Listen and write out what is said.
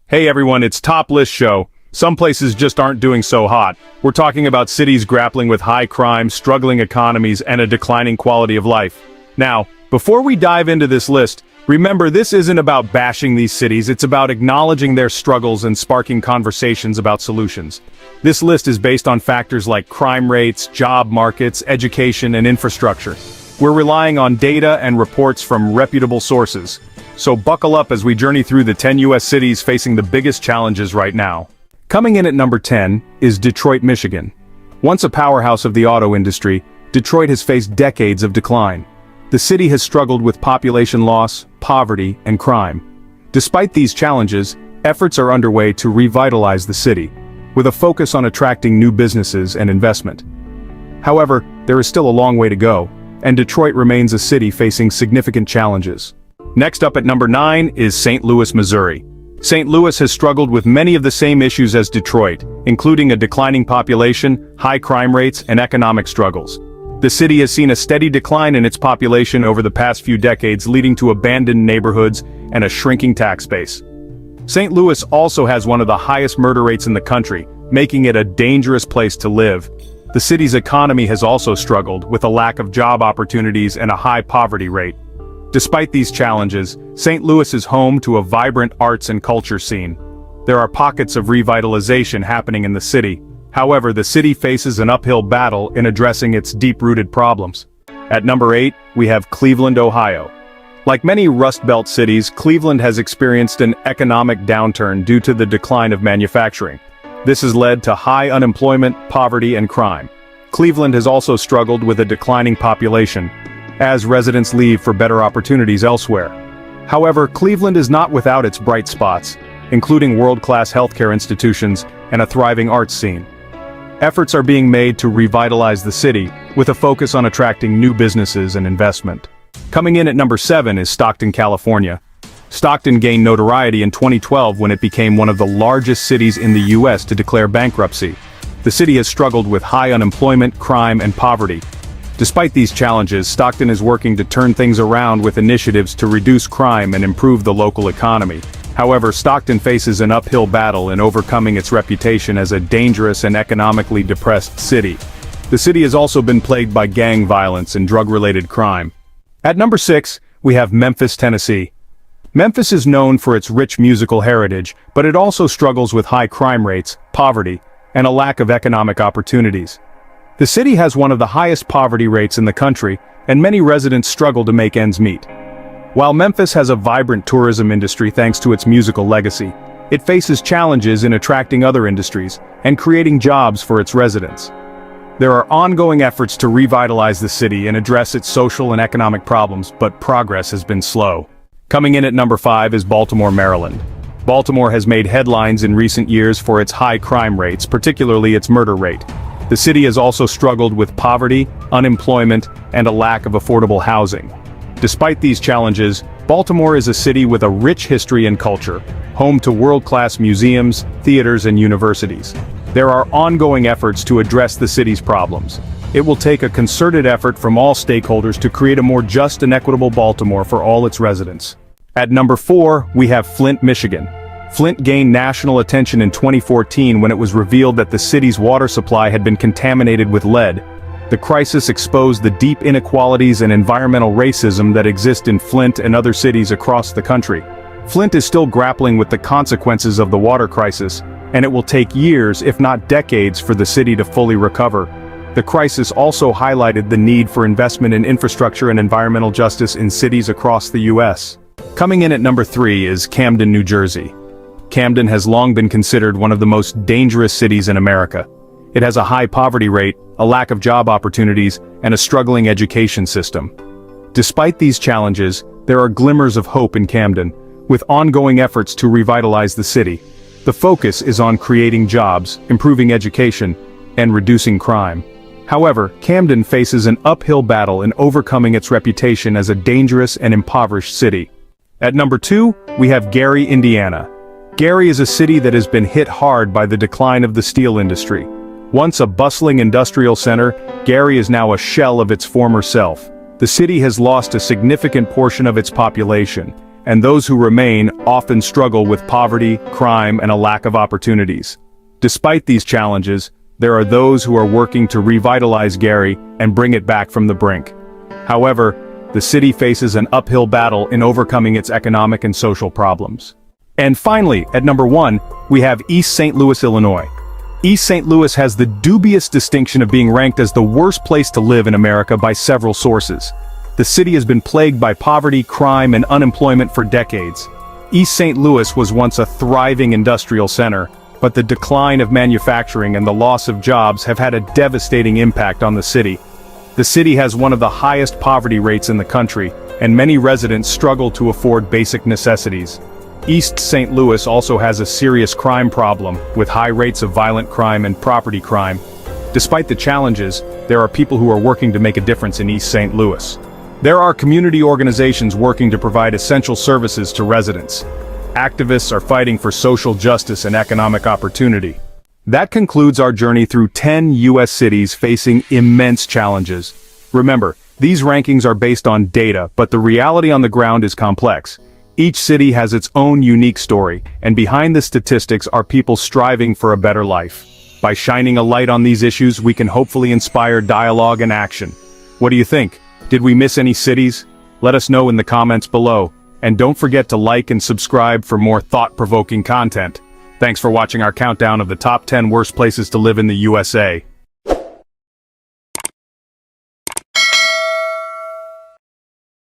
Hey everyone, it's Top List Show. Some places just aren't doing so hot. We're talking about cities grappling with high crime, struggling economies, and a declining quality of life. Now, before we dive into this list, remember this isn't about bashing these cities, it's about acknowledging their struggles and sparking conversations about solutions. This list is based on factors like crime rates, job markets, education, and infrastructure. We're relying on data and reports from reputable sources. So buckle up as we journey through the 10 U.S. cities facing the biggest challenges right now. Coming in at number 10 is Detroit, Michigan. Once a powerhouse of the auto industry, Detroit has faced decades of decline. The city has struggled with population loss, poverty, and crime. Despite these challenges, efforts are underway to revitalize the city, with a focus on attracting new businesses and investment. However, there is still a long way to go, and Detroit remains a city facing significant challenges. Next up at number 9 is St. Louis, Missouri. St. Louis has struggled with many of the same issues as Detroit, including a declining population, high crime rates, and economic struggles. The city has seen a steady decline in its population over the past few decades, leading to abandoned neighborhoods and a shrinking tax base. St. Louis also has one of the highest murder rates in the country, making it a dangerous place to live. The city's economy has also struggled, with a lack of job opportunities and a high poverty rate. Despite these challenges, St. Louis is home to a vibrant arts and culture scene. There are pockets of revitalization happening in the city. However, the city faces an uphill battle in addressing its deep-rooted problems. At number 8, we have Cleveland, Ohio. Like many Rust Belt cities, Cleveland has experienced an economic downturn due to the decline of manufacturing. This has led to high unemployment, poverty, and crime. Cleveland has also struggled with a declining population, as residents leave for better opportunities elsewhere. However, Cleveland is not without its bright spots, including world-class healthcare institutions and a thriving arts scene. Efforts are being made to revitalize the city, with a focus on attracting new businesses and investment. Coming in at number 7 is Stockton, California. Stockton gained notoriety in 2012 when it became one of the largest cities in the U.S. to declare bankruptcy. The city has struggled with high unemployment, crime, and poverty. Despite these challenges, Stockton is working to turn things around with initiatives to reduce crime and improve the local economy. However, Stockton faces an uphill battle in overcoming its reputation as a dangerous and economically depressed city. The city has also been plagued by gang violence and drug-related crime. At number 6, we have Memphis, Tennessee. Memphis is known for its rich musical heritage, but it also struggles with high crime rates, poverty, and a lack of economic opportunities. The city has one of the highest poverty rates in the country, and many residents struggle to make ends meet. While Memphis has a vibrant tourism industry thanks to its musical legacy, it faces challenges in attracting other industries and creating jobs for its residents. There are ongoing efforts to revitalize the city and address its social and economic problems, but progress has been slow. Coming in at number 5 is Baltimore, Maryland. Baltimore has made headlines in recent years for its high crime rates, particularly its murder rate. The city has also struggled with poverty, unemployment, and a lack of affordable housing. Despite these challenges, Baltimore is a city with a rich history and culture, home to world-class museums, theaters, and universities. There are ongoing efforts to address the city's problems. It will take a concerted effort from all stakeholders to create a more just and equitable Baltimore for all its residents. At number 4, we have Flint, Michigan. Flint gained national attention in 2014 when it was revealed that the city's water supply had been contaminated with lead. The crisis exposed the deep inequalities and environmental racism that exist in Flint and other cities across the country. Flint is still grappling with the consequences of the water crisis, and it will take years, if not decades, for the city to fully recover. The crisis also highlighted the need for investment in infrastructure and environmental justice in cities across the U.S. Coming in at number 3 is Camden, New Jersey. Camden has long been considered one of the most dangerous cities in America. It has a high poverty rate, a lack of job opportunities, and a struggling education system. Despite these challenges, there are glimmers of hope in Camden, with ongoing efforts to revitalize the city. The focus is on creating jobs, improving education, and reducing crime. However, Camden faces an uphill battle in overcoming its reputation as a dangerous and impoverished city. At number 2, we have Gary, Indiana. Gary is a city that has been hit hard by the decline of the steel industry. Once a bustling industrial center, Gary is now a shell of its former self. The city has lost a significant portion of its population, and those who remain often struggle with poverty, crime, and a lack of opportunities. Despite these challenges, there are those who are working to revitalize Gary and bring it back from the brink. However, the city faces an uphill battle in overcoming its economic and social problems. And finally, at number 1, we have East St. Louis, Illinois. East St. Louis has the dubious distinction of being ranked as the worst place to live in America by several sources. The city has been plagued by poverty, crime, and unemployment for decades. East St. Louis was once a thriving industrial center, but the decline of manufacturing and the loss of jobs have had a devastating impact on the city. The city has one of the highest poverty rates in the country, and many residents struggle to afford basic necessities. East St. Louis also has a serious crime problem, with high rates of violent crime and property crime. Despite the challenges, there are people who are working to make a difference in East St. Louis. There are community organizations working to provide essential services to residents. Activists are fighting for social justice and economic opportunity. That concludes our journey through 10 U.S. cities facing immense challenges. Remember, these rankings are based on data, but the reality on the ground is complex. Each city has its own unique story, and behind the statistics are people striving for a better life. By shining a light on these issues, we can hopefully inspire dialogue and action. What do you think? Did we miss any cities? Let us know in the comments below. And don't forget to like and subscribe for more thought-provoking content. Thanks for watching our countdown of the top 10 worst places to live in the USA.